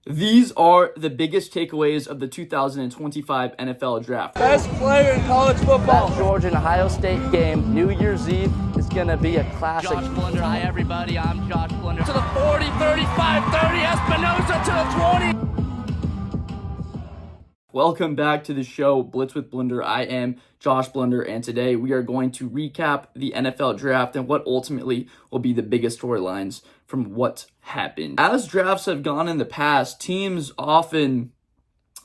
These are the biggest takeaways of the 2025 NFL Draft. Best player in college football. That Georgia and Ohio State game, New Year's Eve, is going to be a classic. Josh Blunder, hi everybody, I'm Josh Blunder. To the 40, 35, 30, Espinosa to the 20. Welcome back to the show, Blitz with Blunder. I am Josh Blunder, and today we are going to recap the NFL Draft and what ultimately will be the biggest storylines from what happened. As drafts have gone in the past, teams often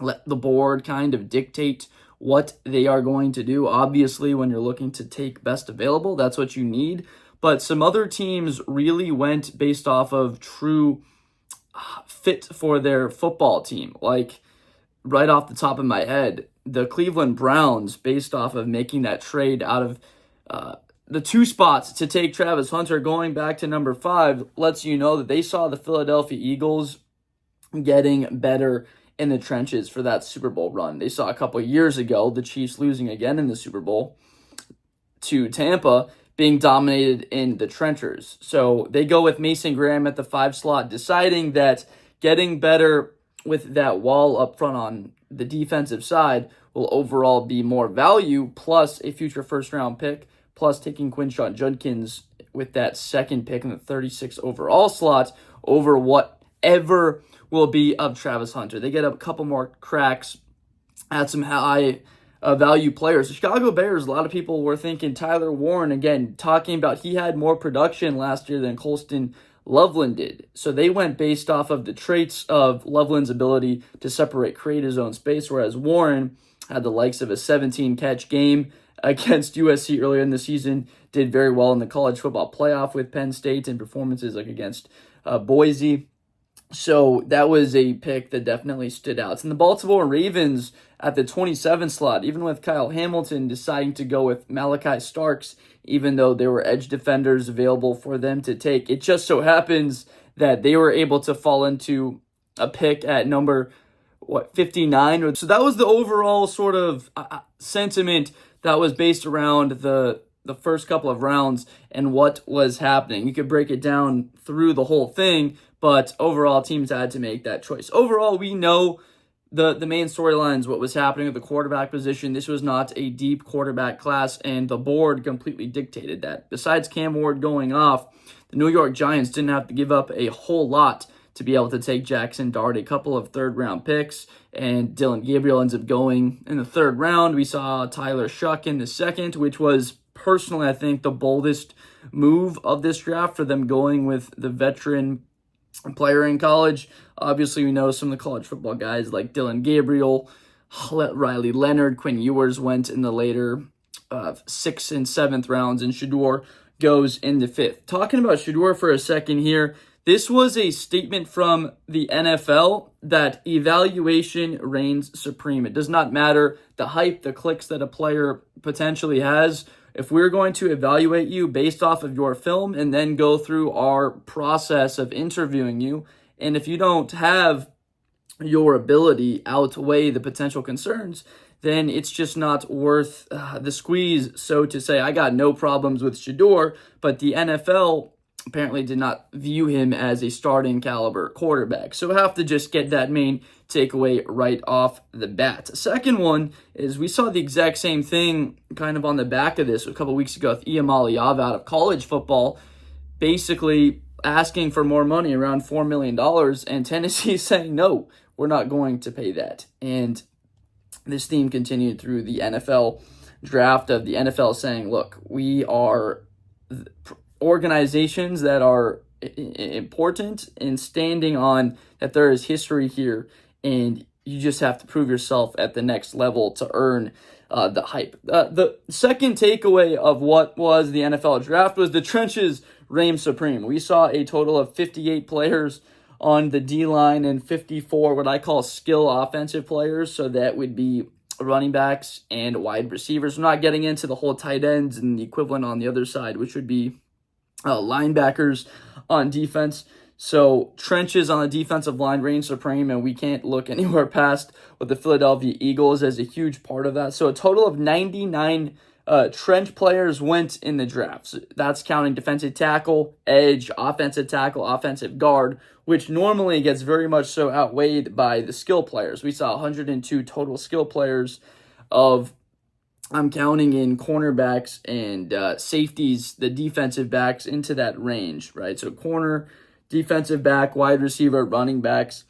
let the board kind of dictate what they are going to do. Obviously, when you're looking to take best available, that's what you need. But some other teams really went based off of true fit for their football team. Like, right off the top of my head, the Cleveland Browns, based off of making that trade out of the two spots to take Travis Hunter going back to number 5, lets you know that they saw the Philadelphia Eagles getting better in the trenches for that Super Bowl run. They saw a couple years ago the Chiefs losing again in the Super Bowl to Tampa, being dominated in the trenches. So they go with Mason Graham at the 5 slot, deciding that getting better with that wall up front on the defensive side will overall be more value, plus a future first-round pick, plus taking Quinshon Judkins with that second pick in the 36 overall slot over whatever will be of Travis Hunter. They get a couple more cracks at some high value players. The Chicago Bears, a lot of people were thinking Tyler Warren, again, talking about he had more production last year than Colston Loveland did. So they went based off of the traits of Loveland's ability to separate, create his own space, whereas Warren had the likes of a 17-catch game against USC earlier in the season, did very well in the college football playoff with Penn State and performances like against Boise. So that was a pick that definitely stood out. And the Baltimore Ravens at the 27 slot, even with Kyle Hamilton deciding to go with Malachi Starks, even though there were edge defenders available for them to take. It just so happens that they were able to fall into a pick at number 59. So that was the overall sort of sentiment that was based around the first couple of rounds and what was happening. You could break it down through the whole thing, but overall teams had to make that choice. Overall, we know the main storylines, what was happening at the quarterback position. This was not a deep quarterback class, and the board completely dictated that. Besides Cam Ward going off, the New York Giants didn't have to give up a whole lot to be able to take Jackson Dart, a couple of third-round picks, and Dylan Gabriel ends up going in the 3rd round. We saw Tyler Shuck in the 2nd, which was personally, I think, the boldest move of this draft for them, going with the veteran player in college. Obviously, we know some of the college football guys like Dylan Gabriel, Riley Leonard, Quinn Ewers went in the later 6th and 7th rounds, and Shedeur goes in the 5th. Talking about Shedeur for a second here, this was a statement from the NFL that evaluation reigns supreme. It does not matter the hype, the clicks that a player potentially has. If we're going to evaluate you based off of your film and then go through our process of interviewing you, and if you don't have your ability outweigh the potential concerns, then it's just not worth the squeeze, so to say. I got no problems with Shedeur, but the NFL apparently did not view him as a starting caliber quarterback. So I have to just get that main takeaway right off the bat. Second one is we saw the exact same thing kind of on the back of this a couple weeks ago with Iamaleava out of college football, basically asking for more money, around $4 million, and Tennessee saying, no, we're not going to pay that. And this theme continued through the NFL draft of the NFL saying, look, we are organizations that are important in standing on that there is history here, and you just have to prove yourself at the next level to earn the hype. The second takeaway of what was the NFL draft was the trenches reign supreme. We saw a total of 58 players on the D-line and 54 what I call skill offensive players, so that would be running backs and wide receivers. We're not getting into the whole tight ends and the equivalent on the other side, which would be linebackers on defense. So trenches on the defensive line reign supreme, and we can't look anywhere past what the Philadelphia Eagles as a huge part of that. So a total of 99 trench players went in the draft. So that's counting defensive tackle, edge, offensive guard, which normally gets very much so outweighed by the skill players. We saw 102 total skill players of, I'm counting in cornerbacks and safeties, the defensive backs into that range, right? So corner, defensive back, wide receiver, running backs.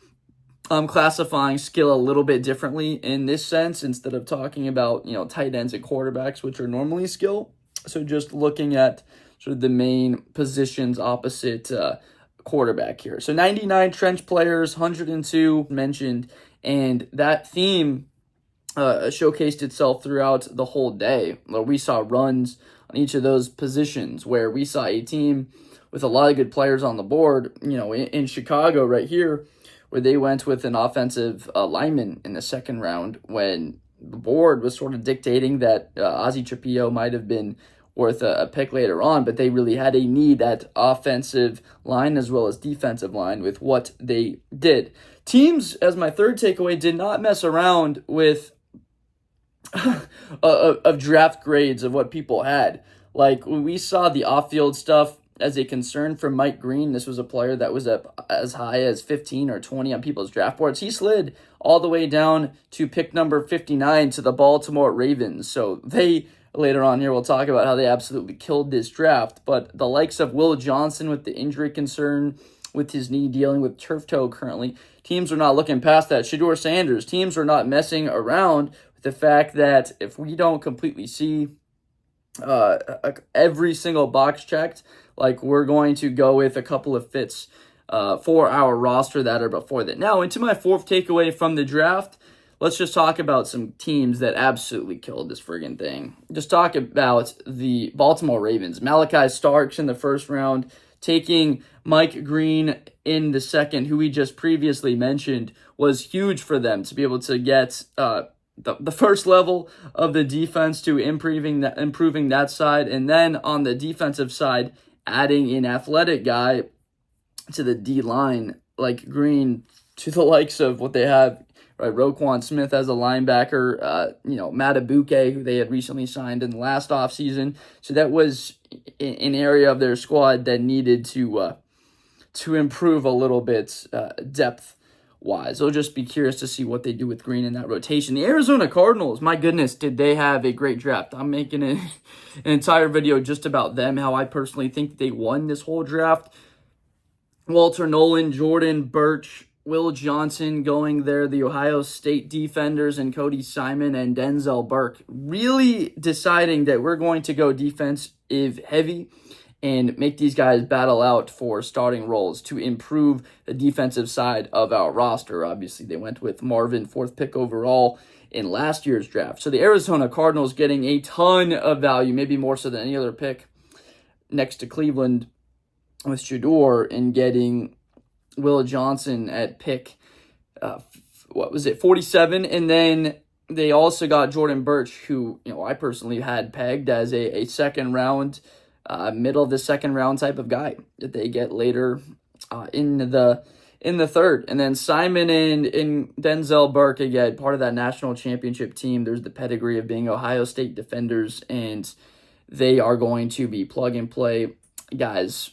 I'm classifying skill a little bit differently in this sense instead of talking about, tight ends and quarterbacks, which are normally skill. So just looking at sort of the main positions opposite quarterback here. So 99 trench players, 102 mentioned, and that theme showcased itself throughout the whole day. We saw runs on each of those positions where we saw a team with a lot of good players on the board, in Chicago right here, where they went with an offensive lineman in the second round when the board was sort of dictating that Ozzie Trapillo might have been worth a pick later on, but they really had a need at offensive line as well as defensive line with what they did. Teams, as my third takeaway, did not mess around with of draft grades of what people had. Like, when we saw the off-field stuff as a concern for Mike Green, this was a player that was up as high as 15 or 20 on people's draft boards. He slid all the way down to pick number 59 to the Baltimore Ravens. So they, later on here, we'll talk about how they absolutely killed this draft. But the likes of Will Johnson with the injury concern, with his knee dealing with turf toe currently, teams are not looking past that. Shedeur Sanders, teams are not messing around with the fact that if we don't completely see every single box checked, like, we're going to go with a couple of fits for our roster that are before that. Now, into my fourth takeaway from the draft, let's just talk about some teams that absolutely killed this friggin' thing. Just talk about the Baltimore Ravens. Malachi Starks in the first round, taking Mike Green in the second, who we just previously mentioned, was huge for them to be able to get the first level of the defense to improving that side. And then on the defensive side, adding an athletic guy to the D-line like Green to the likes of what they have, right? Roquan Smith as a linebacker, Matabuke, who they had recently signed in the last offseason. So that was an area of their squad that needed to improve a little bit depth-wise. I'll just be curious to see what they do with Green in that rotation. The Arizona Cardinals, my goodness, did they have a great draft. I'm making an entire video just about them, how I personally think they won this whole draft. Walter Nolan, Jordan Birch, Will Johnson going there, the Ohio State defenders, and Cody Simon and Denzel Burke, really deciding that we're going to go defensive heavy and make these guys battle out for starting roles to improve the defensive side of our roster. Obviously, they went with Marvin, 4th pick overall in last year's draft. So the Arizona Cardinals getting a ton of value, maybe more so than any other pick, next to Cleveland with Shedeur, and getting Will Johnson at pick, 47? And then they also got Jordan Birch, who, I personally had pegged as a second round, middle of the second round type of guy that they get later in the third. And then Simon and Denzel Burke, again, part of that national championship team. There's the pedigree of being Ohio State defenders, and they are going to be plug and play guys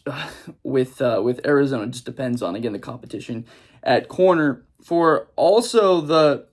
with Arizona. It just depends on, again, the competition at corner. For also the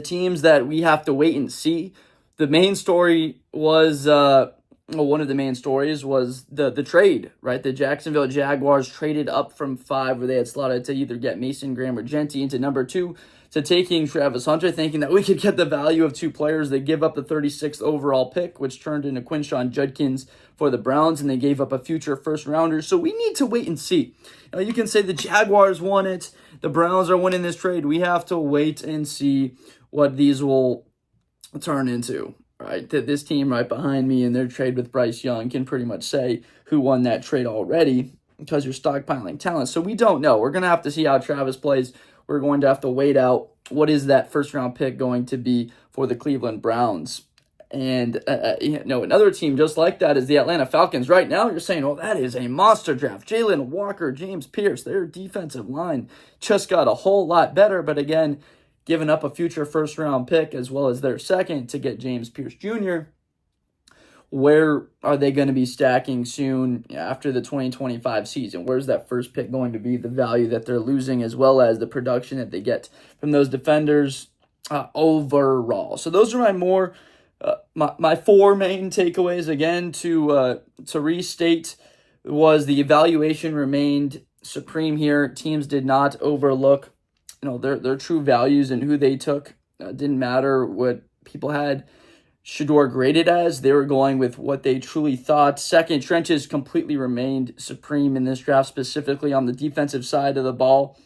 teams that we have to wait and see, the main story was one of the main stories was the trade, right? The Jacksonville Jaguars traded up from 5, where they had slotted to either get Mason Graham or Genty, into number 2 to taking Travis Hunter, thinking that we could get the value of 2 players. They give up the 36th overall pick, which turned into Quinshon Judkins for the Browns, and they gave up a future first rounder. So we need to wait and see. Now, you can say the Jaguars won it, the Browns are winning this trade. We have to wait and see what these will turn into. Right, this team right behind me in their trade with Bryce Young can pretty much say who won that trade already, because you're stockpiling talent. So we don't know. We're going to have to see how Travis plays. We're going to have to wait out what is that first-round pick going to be for the Cleveland Browns. And another team just like that is the Atlanta Falcons. Right now, you're saying, oh, that is a monster draft. Jalen Walker, James Pierce, their defensive line just got a whole lot better. But again, giving up a future first-round pick as well as their second to get James Pierce Jr., where are they going to be stacking soon after the 2025 season? Where's that first pick going to be, the value that they're losing, as well as the production that they get from those defenders overall? So those are my four main takeaways. Again, to restate, was the evaluation remained supreme here. Teams did not overlook, their true values and who they took. Didn't matter what people had Shedeur graded as. They were going with what they truly thought. Second, trenches completely remained supreme in this draft, specifically on the defensive side of the ball.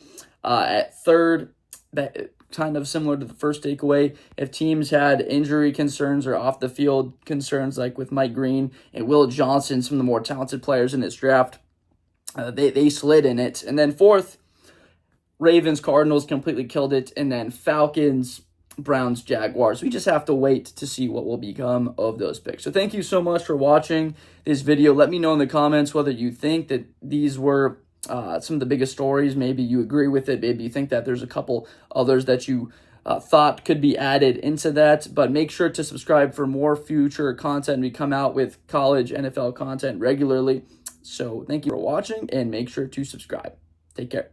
At third, that kind of similar to the first takeaway, if teams had injury concerns or off the field concerns, like with Mike Green and Will Johnson, some of the more talented players in this draft, they slid in it. And then fourth, Ravens, Cardinals completely killed it. And then Falcons, Browns, Jaguars. We just have to wait to see what will become of those picks. So thank you so much for watching this video. Let me know in the comments whether you think that these were some of the biggest stories. Maybe you agree with it. Maybe you think that there's a couple others that you thought could be added into that. But make sure to subscribe for more future content. We come out with college NFL content regularly. So thank you for watching, and make sure to subscribe. Take care.